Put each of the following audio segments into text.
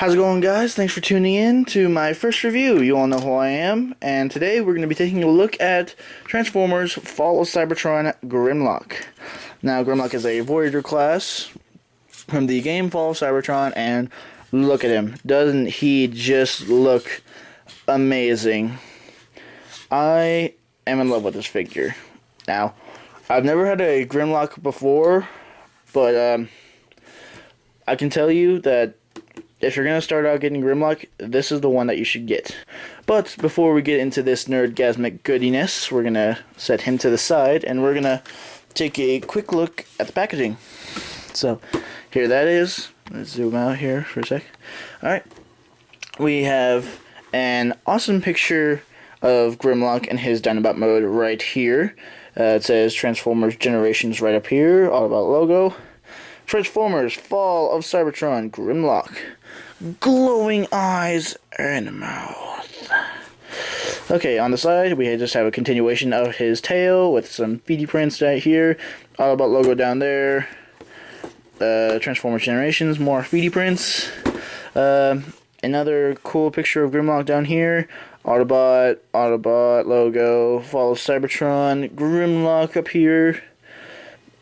How's it going, guys? Thanks for tuning in to my first review. You all know who I am, and today we're going to be taking a look at Transformers Fall of Cybertron Grimlock. Now, Grimlock is a Voyager class from the game Fall of Cybertron, and look at him. Doesn't he just look amazing? I am in love with this figure. Now, I've never had a Grimlock before, but I can tell you that if you're going to start out getting Grimlock, this is the one that you should get. But before we get into this nerdgasmic goodiness, we're going to set him to the side, and we're going to take a quick look at the packaging. So, here that is. Let's zoom out here for a sec. Alright. We have an awesome picture of Grimlock in his Dinobot mode right here. It says Transformers Generations right up here, all about logo. Transformers Fall of Cybertron Grimlock. Glowing eyes and mouth. Okay, on the side, we just have a continuation of his tail with some 3D prints right here. All about logo down there. Transformers Generations, more 3D prints. Another cool picture of Grimlock down here. Autobot logo, Fall of Cybertron, Grimlock up here.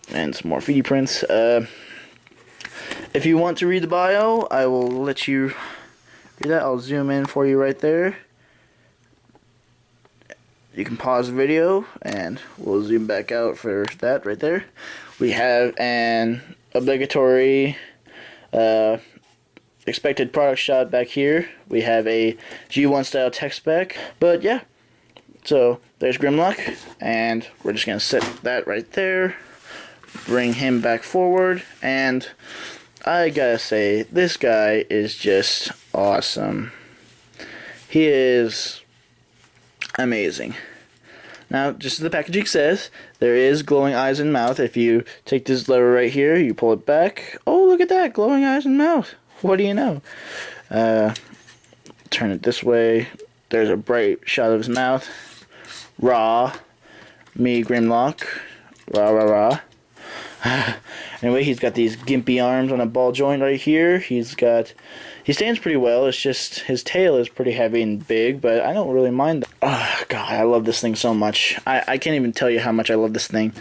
And some more 3D prints. If you want to read the bio, I will let you read that. I'll zoom in for you right there. You can pause the video, and we'll zoom back out for that right there. We have an obligatory expected product shot back here. We have a G1 style tech spec. But yeah, so there's Grimlock, and we're just going to set that right there. Bring him back forward, and I gotta say, this guy is just awesome. He is amazing. Now, just as the packaging says, there is glowing eyes and mouth. If you take this lever right here, you pull it back. Oh, look at that, glowing eyes and mouth. What do you know? Turn it this way. There's a bright shot of his mouth. Raw. Me, Grimlock. Rah, rah, rah. Anyway, he's got these gimpy arms on a ball joint right here. He stands pretty well. It's just his tail is pretty heavy and big, but I don't really mind that. Oh, God, I love this thing so much. I can't even tell you how much I love this thing.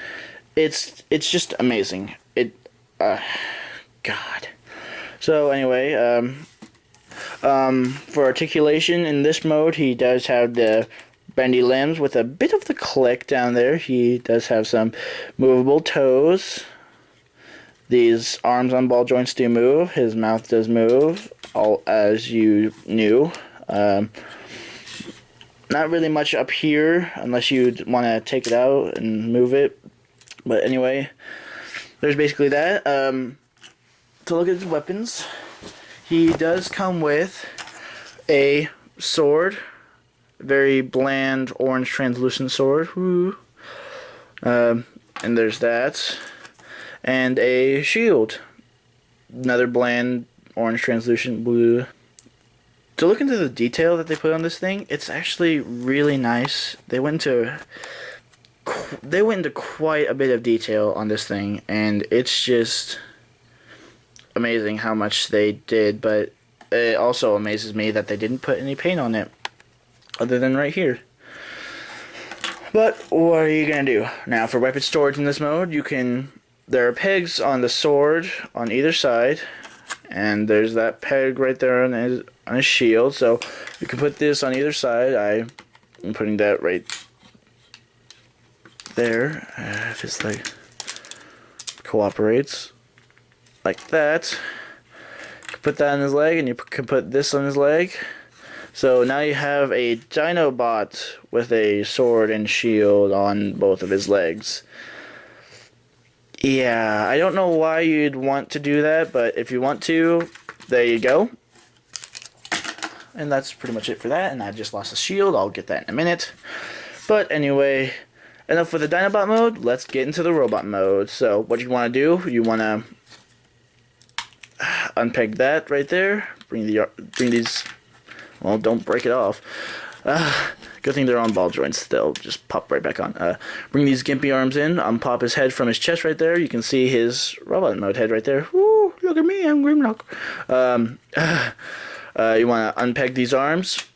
It's just amazing. God. So anyway, for articulation in this mode, he does have the bendy limbs with a bit of the click down there. He does have some movable toes. These arms on ball joints do move. His mouth does move, all as you knew. Not really much up here, unless you want to take it out and move it. But anyway, there's basically that. To look at his weapons, he does come with a sword. Very bland orange translucent sword. Woo. And there's that. And a shield. Another bland orange translucent blue. To look into the detail that they put on this thing, it's actually really nice. They went into quite a bit of detail on this thing, and it's just amazing how much they did. But it also amazes me that they didn't put any paint on it, other than right here. But what are you gonna do? Now, for weapon storage in this mode, there are pegs on the sword on either side, and there's that peg right there on his shield. So you can put this on either side. I'm putting that right there. If his leg cooperates, like that. You can put that on his leg, and you can put this on his leg. So now you have a Dinobot with a sword and shield on both of his legs. Yeah, I don't know why you'd want to do that, but if you want to, there you go. And that's pretty much it for that, and I just lost the shield. I'll get that in a minute. But anyway, enough with the Dinobot mode. Let's get into the robot mode. So what you want to do, you want to unpeg that right there. Bring these... Well, don't break it off. Good thing they're on ball joints. They'll just pop right back on. Bring these gimpy arms in. Unpop his head from his chest right there. You can see his robot mode head right there. Woo! Look at me, I'm Grimlock. You want to unpeg these arms.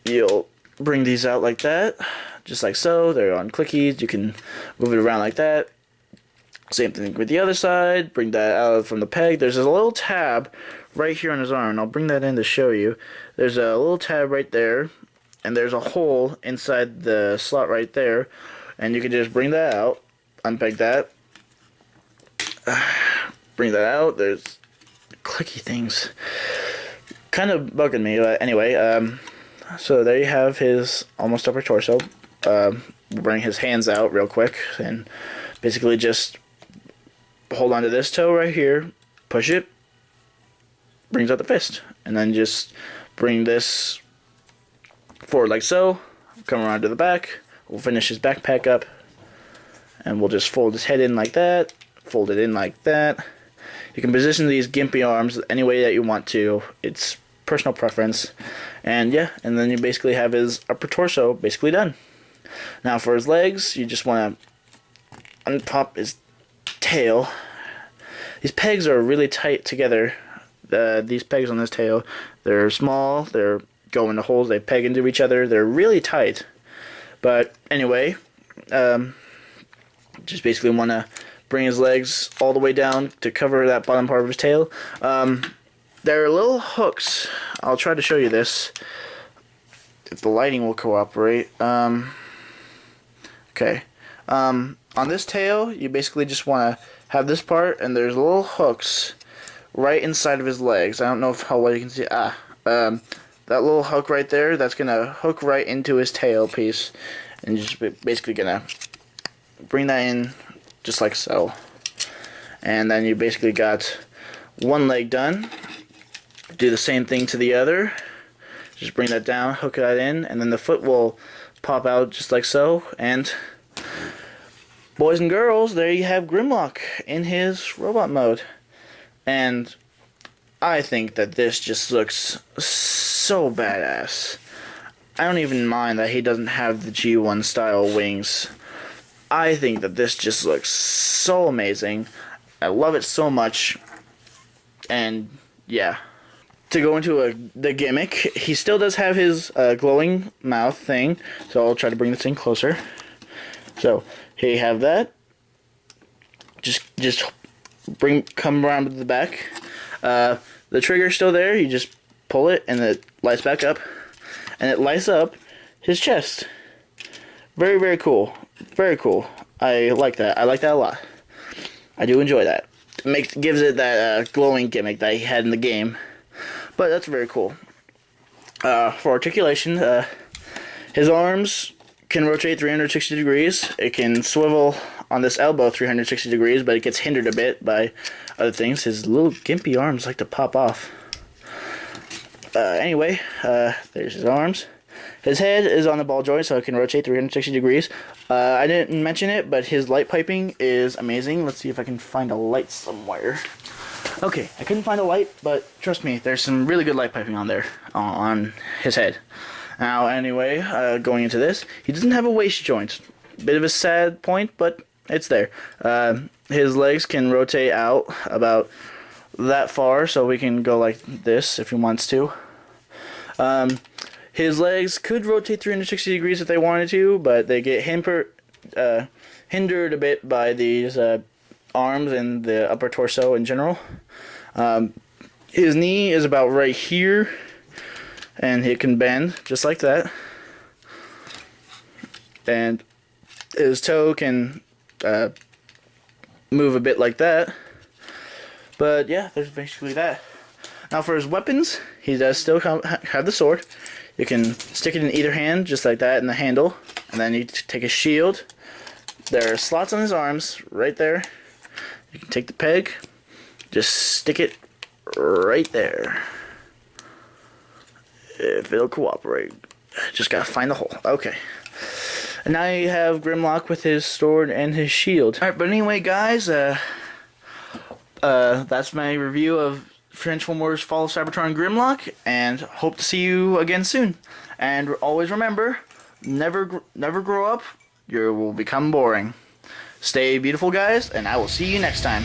You'll bring these out like that, just like so. They're on clickies. You can move it around like that. Same thing with the other side. Bring that out from the peg. There's a little tab right here on his arm, and I'll bring that in to show you. There's a little tab right there, and there's a hole inside the slot right there, and you can just bring that out, unpeg that, bring that out. There's clicky things kind of bugging me, but anyway, so there you have his almost upper torso. Bring his hands out real quick, and basically just hold on to this toe right here, push it, brings out the fist, and then just bring this forward like so, come around to the back, we'll finish his backpack up, and we'll just fold his head in like that, fold it in like that. You can position these gimpy arms any way that you want to, it's personal preference, and yeah, and then you basically have his upper torso basically done. Now for his legs, you just want to unpop his tail. These pegs are really tight together. These pegs on this tail, they're small, they're go into holes, they peg into each other, they're really tight. But anyway, just basically want to bring his legs all the way down to cover that bottom part of his tail. There are little hooks. I'll try to show you this if the lighting will cooperate. Okay. On this tail, you basically just want to have this part, and there's little hooks right inside of his legs. I don't know how well you can see. That little hook right there, that's going to hook right into his tail piece. And you're just basically going to bring that in just like so. And then you basically got one leg done. Do the same thing to the other. Just bring that down, hook that in, and then the foot will pop out just like so. And boys and girls, there you have Grimlock in his robot mode. And I think that this just looks so badass. I don't even mind that he doesn't have the G1 style wings. I think that this just looks so amazing. I love it so much. And yeah. To go into the gimmick, he still does have his glowing mouth thing. So I'll try to bring this in closer. So here you have that. Just come around to the back. The trigger's still there. You just pull it and it lights back up, and it lights up his chest. Very, very cool. Very cool. I like that. I like that a lot. I do enjoy that. Gives it that glowing gimmick that he had in the game. But that's very cool. For articulation, his arms can rotate 360 degrees. It can swivel on this elbow 360 degrees, but it gets hindered a bit by other things. His little gimpy arms like to pop off. Anyway, there's his arms. His head is on the ball joint, so it can rotate 360 degrees. I didn't mention it, but his light piping is amazing. Let's see if I can find a light somewhere. Okay, I couldn't find a light, but trust me, there's some really good light piping on there, on his head. Now, anyway, going into this, he doesn't have a waist joint. Bit of a sad point, but it's there. His legs can rotate out about that far, so we can go like this if he wants to. His legs could rotate 360 degrees if they wanted to, but they get hindered a bit by these arms and the upper torso in general. His knee is about right here, and it can bend just like that. And his toe can move a bit like that. But yeah, there's basically that. Now for his weapons, he does still have the sword. You can stick it in either hand, just like that, in the handle. And then you take a shield. There are slots on his arms, right there. You can take the peg, just stick it right there. If it'll cooperate. Just gotta find the hole. Okay. And now you have Grimlock with his sword and his shield. Alright, but anyway, guys, that's my review of Transformers Fall of Cybertron Grimlock, and hope to see you again soon. And always remember, never grow up. You will become boring. Stay beautiful, guys, and I will see you next time.